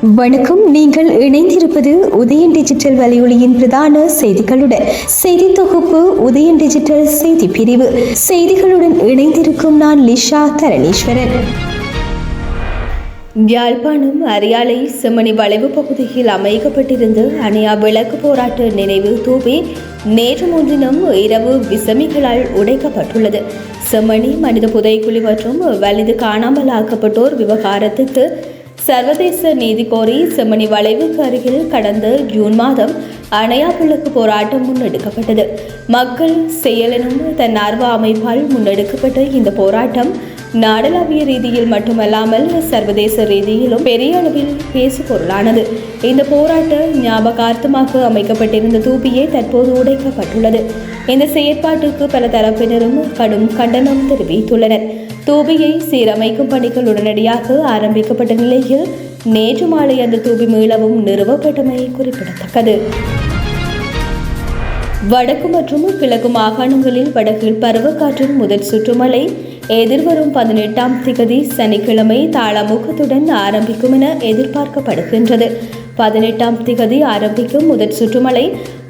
வணக்கம். நீங்கள் இணைந்திருப்பது உதயன் டிஜிட்டல் வலையொலியின் பிரதான செய்திகளுடன். செய்தி தொகுப்பு உதயன் டிஜிட்டல் செய்தி பிரிவு. செய்திகளுடன் இணைந்திருக்கும் நான் லிஷா தரணீஸ்வரன். யாழ்ப்பாணம் அரியாலை செம்மணி வளைவு பகுதியில் அமைக்கப்பட்டிருந்த அணையா விளக்கு போராட்ட நினைவு தூபி நேற்று முன்தினம் இரவு விசமிகளால் உடைக்கப்பட்டுள்ளது. செம்மணி மனித புதைக்குழி மற்றும் வலிது காணாமல் ஆக்கப்பட்டோர் விவகாரத்துக்கு சர்வதேச நீதி கோரி செம்மணி வளைவுக்கு அருகில் கடந்த ஜூன் மாதம் அணையா விளக்கு போராட்டம் முன்னெடுக்கப்பட்டது. மக்கள் செயலெனும் தன்னார்வ அமைப்பால் முன்னெடுக்கப்பட்ட இந்த போராட்டம் நாடளாவிய ரீதியில் மட்டுமல்லாமல் சர்வதேச ரீதியிலும் பெரிய அளவில் பேசு பொருளானது. இந்த போராட்ட ஞாபகார்த்தமாக அமைக்கப்பட்டிருந்த தூபியை தற்போது உடைக்கப்பட்டுள்ளது. இந்த செயற்பாட்டுக்கு பல தரப்பினரும் கடும் கண்டனம் தெரிவித்துள்ளனர். தூபியை சீரமைக்கும் பணிகள் உடனடியாக ஆரம்பிக்கப்பட்ட நிலையில் நேற்று மாலை அந்த தூபி மீளவும் நிறுவப்பட்டமை குறிப்பிடத்தக்கது. வடக்கு மற்றும் கிழக்கு மாகாணங்களில் வடக்கில் பருவக்காற்றின் முதல் சுற்றுமழை எதிர்வரும் 18ஆம் திகதி சனிக்கிழமை தாளமுகத்துடன் ஆரம்பிக்கும் என எதிர்பார்க்கப்படுகின்றது. 18ஆம் திகதி ஆரம்பிக்கும் முதல் சுற்றுமழை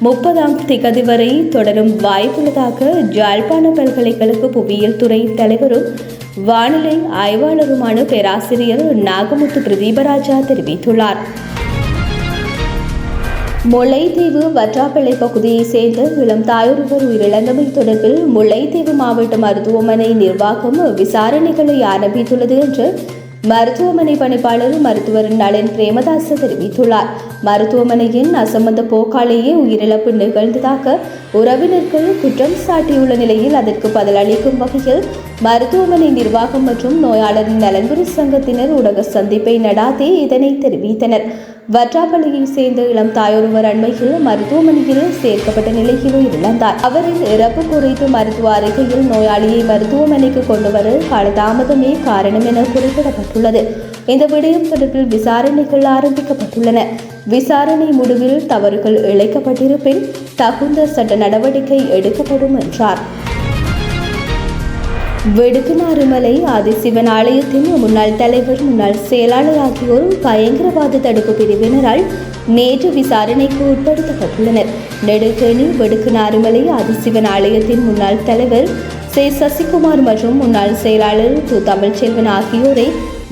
30ஆம் திகதி வரை தொடரும் வாய்ப்புள்ளதாக யாழ்ப்பாண பல்கலைக்கழக புவியியல் துறை தலைவரும் வானிலை ஆய்வாளருமான பேராசிரியர் நாகமுத்து பிரதீபராஜா தெரிவித்துள்ளார். முல்லைத்தீவு வற்றாப்பளை பகுதியைச் சேர்ந்த இளம் தாயொருவர் உயிரிழந்தமை தொடர்பில் முல்லைத்தீவு மாவட்ட மருத்துவமனை நிர்வாகம் விசாரணைகளை ஆரம்பித்துள்ளது என்று மருத்துவமனை பணிப்பாளர் மருத்துவர் நளின் பிரேமதாச தெரிவித்துள்ளார். மருத்துவமனையின் அசம்பந்த போக்காலேயே உயிரிழப்பு நிகழ்ந்ததாக உறவினர்கள் குற்றம் சாட்டியுள்ள நிலையில் அதற்கு பதிலளிக்கும் வகையில் மருத்துவமனை நிர்வாகம் மற்றும் நோயாளரின் நலன்புரி சங்கத்தினர் ஊடக சந்திப்பை நடாத்தி இதனை தெரிவித்தனர். வற்றாப்பள்ளியை சேர்ந்த இளம் தாயொருவர் அண்மையில் மருத்துவமனையில் சேர்க்கப்பட்ட நிலையில் உயிரிழந்தார். அவரின் இறப்பு குறித்து மருத்துவ அறிக்கையில் நோயாளியை மருத்துவமனைக்கு கொண்டு வர காலதாமதமே காரணம் என குறிப்பிடப்பட்டுள்ளது. இந்த விடயம் தொடர்பில் விசாரணைகள் ஆரம்பிக்கப்பட்டுள்ளன. விசாரணை முடிவில் தவறுகள் இழைக்கப்பட்டிருப்பின் தகுந்த சட்ட நடவடிக்கை எடுக்கப்படும் என்றார். வெடுக்குநாறுமலை ஆதிசிவன் ஆலயத்தின் முன்னாள் தலைவர் முன்னாள் செயலாளர் ஆகியோர் பயங்கரவாத தடுப்பு பிரிவினரால் நேற்று விசாரணைக்கு உட்படுத்தப்பட்டுள்ளனர். நெடுக்கேணி வெடுக்குநாறுமலை ஆதிசிவன் ஆலயத்தின் முன்னாள் தலைவர் சசிகுமார் மற்றும் முன்னாள் செயலாளர் தமிழ்ச்செல்வன் ஆகியோரை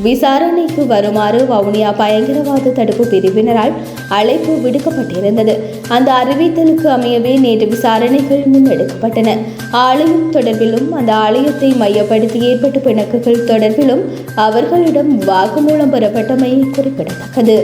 விசாரணைக்கு வருமாறு வவுனியா பயங்கரவாத தடுப்பு பிரிவினரால் அழைப்பு விடுக்கப்பட்டிருந்தது. அந்த அறிவித்தலுக்கு அமையவே நேற்று விசாரணைகள் முன்னெடுக்கப்பட்டன. ஆலயம் தொடர்பிலும் அந்த ஆலயத்தை மையப்படுத்தி ஏற்பட்ட பிணக்குகள் தொடர்பிலும் அவர்களிடம் வாக்குமூலம் பெறப்பட்டமை குறிப்பிடத்தக்கது.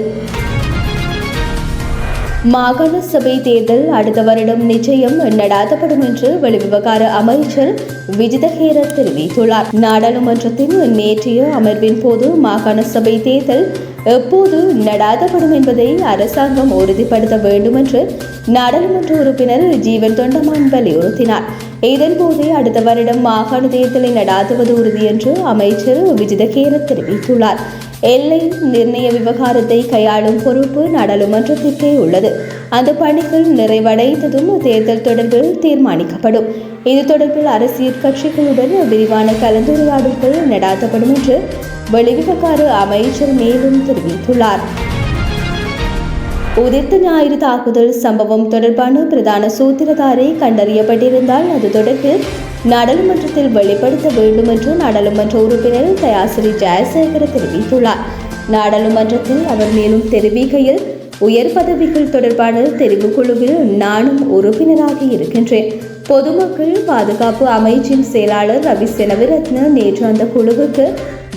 மாகாண சபை தேர்தல் அடுத்த வருடம் நிச்சயம் நடாத்தப்படும் என்று வெளிவிவகார அமைச்சர் விஜிதஹேர தெரிவித்துள்ளார். நாடாளுமன்றத்தின் நேற்றைய அமர்வின் போது மாகாண சபை தேர்தல் எப்போது நடாத்தப்படும் என்பதை அரசாங்கம் உறுதிப்படுத்த வேண்டும் என்று நாடாளுமன்ற உறுப்பினர் ஜீவன் தொண்டமான் வலியுறுத்தினார். இதன்போதே அடுத்த வருடம் மாகாண தேர்தலை நடாத்துவது உறுதி என்று அமைச்சர் விஜிதஹேர தெரிவித்துள்ளார். எல்லை நிர்ணய விவகாரத்தை கையாளும் பொறுப்பு நாடாளுமன்றத்திற்கே உள்ளது. அந்த பணிகள் நிறைவடைந்ததும் தேர்தல் தொடர்பில் தீர்மானிக்கப்படும். இது தொடர்பில் அரசியல் கட்சிகளுடன் விரிவான கலந்துரையாடல்கள் நடாத்தப்படும் என்று வெளிவிவகார அமைச்சர் மேலும் தெரிவித்துள்ளார். உதிர்த்த ஞாயிறு தாக்குதல் சம்பவம் தொடர்பான பிரதான சூத்திரதாரை கண்டறியப்பட்டிருந்தால் அது தொடர்பில் நாடாளுமன்றத்தில் வெளிப்படுத்த வேண்டும் என்று நாடாளுமன்ற உறுப்பினர் தயாசிரி ஜெயசேகர தெரிவித்துள்ளார். நாடாளுமன்றத்தில் அவர் மேலும் தெரிவிக்கையில், உயர் பதவிகள் தொடர்பான தெரிவுக்குழுவில் நானும் உறுப்பினராக இருக்கின்றேன். பொதுமக்கள் பாதுகாப்பு அமைச்சின் செயலாளர் ரவி செனவிரத்ன நேற்று அந்த குழுவுக்கு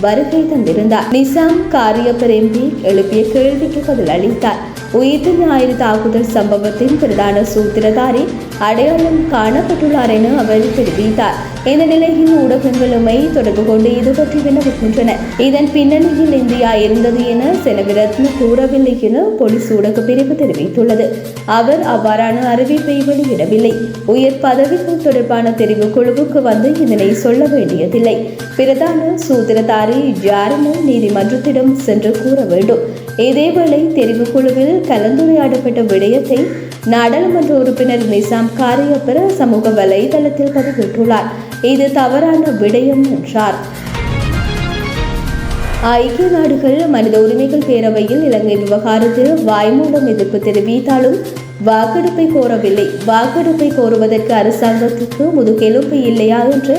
வருகை தந்திருந்தார். நிசாம் காரியப்பர் எம்பி எழுப்பிய கேள்விக்கு பதில் அளித்தார். உயிர்த்த ஞாயிறு தாக்குதல் சம்பவத்தின் பிரதான சூத்திரதாரி அடையாளம் காணப்பட்டுள்ளார் என அவர் தெரிவித்தார். இந்த நிலையில் ஊடகங்களுமை தொடர்பு கொண்டு இது பற்றி வினவுகின்றன. இதன் பின்னணியில் இந்தியா இருந்தது என செனவிரத்ன கூறவில்லை என போலீஸ் ஊடக பிரிவு தெரிவித்துள்ளது. அவர் அவ்வாறான அறிவிப்பை வெளியிடவில்லை. உயர் பதவிகள் தொடர்பான தெரிவு குழுவுக்கு வந்து இதனை சொல்ல வேண்டியதில்லை. பிரதான சூத்திரதாரி யாரென நீதிமன்றத்திடம் சென்று கூற வேண்டும். இதேவேளை தெரிவுக்குழுவில் கலந்துரையாடப்பட்ட விடயத்தை நாடாளுமன்ற உறுப்பினர் நிசாம் காரியப்பர் சமூக வலைதளத்தில் பதிவிட்டுள்ளார். இது தவறான விடயம் என்றார். ஐக்கிய நாடுகள் மனித உரிமைகள் பேரவையில் இலங்கை விவகாரத்தில் வாய்மூலம் எதிர்ப்பு தெரிவித்தாலும் வாக்கெடுப்பை கோரவில்லை. வாக்கெடுப்பை கோருவதற்கு அரசாங்கத்துக்கு முதுகெலும்பு இல்லையா என்று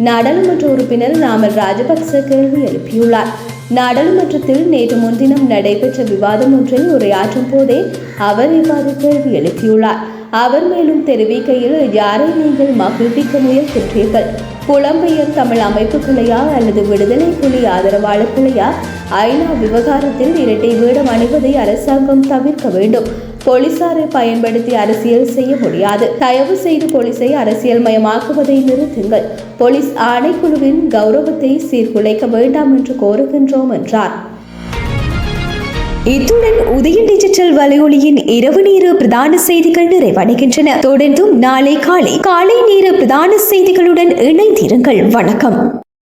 நாடாளுமன்ற உறுப்பினர் நாமல் ராஜபக்ச கேள்வி எழுப்பியுள்ளார். நாடாளுமன்றத்தில் நேற்று முன்தினம் நடைபெற்ற விவாதம் ஒன்றில் உரையாற்றும் போதே அவர் இவ்வாறு கேள்வி எழுப்பியுள்ளார். அவர் மேலும் தெரிவிக்கையில், யாரை நீங்கள் மகிழ்விக்க முயற்சிக்கிறீர்கள்? புலம்பெயர் தமிழ் அமைப்புகளையா அல்லது விடுதலை புலி ஆதரவாளர்களையா? ஐநா விவகாரத்தில் இரட்டை வேடம் அணிவதை அரசாங்கம் தவிர்க்க வேண்டும். போலீசாரை பயன்படுத்தி அரசியல் செய்ய முடியாது. தயவு செய்து போலீஸை அரசியல் மயமாக்குவதை நிறுத்துங்கள். போலீஸ் ஆணைக்குழுவின் கௌரவத்தை சீர்குலைக்க வேண்டாம் என்று கோருகின்றோம் என்றார். இத்துடன் உதயம் டிஜிட்டல் வலையொலியின் இரவு நேர பிரதான செய்திகள் நிறைவடைகின்றன. தொடர்ந்தும் நாளை காலை நேர பிரதான செய்திகளுடன் இணைந்திருங்கள். வணக்கம்.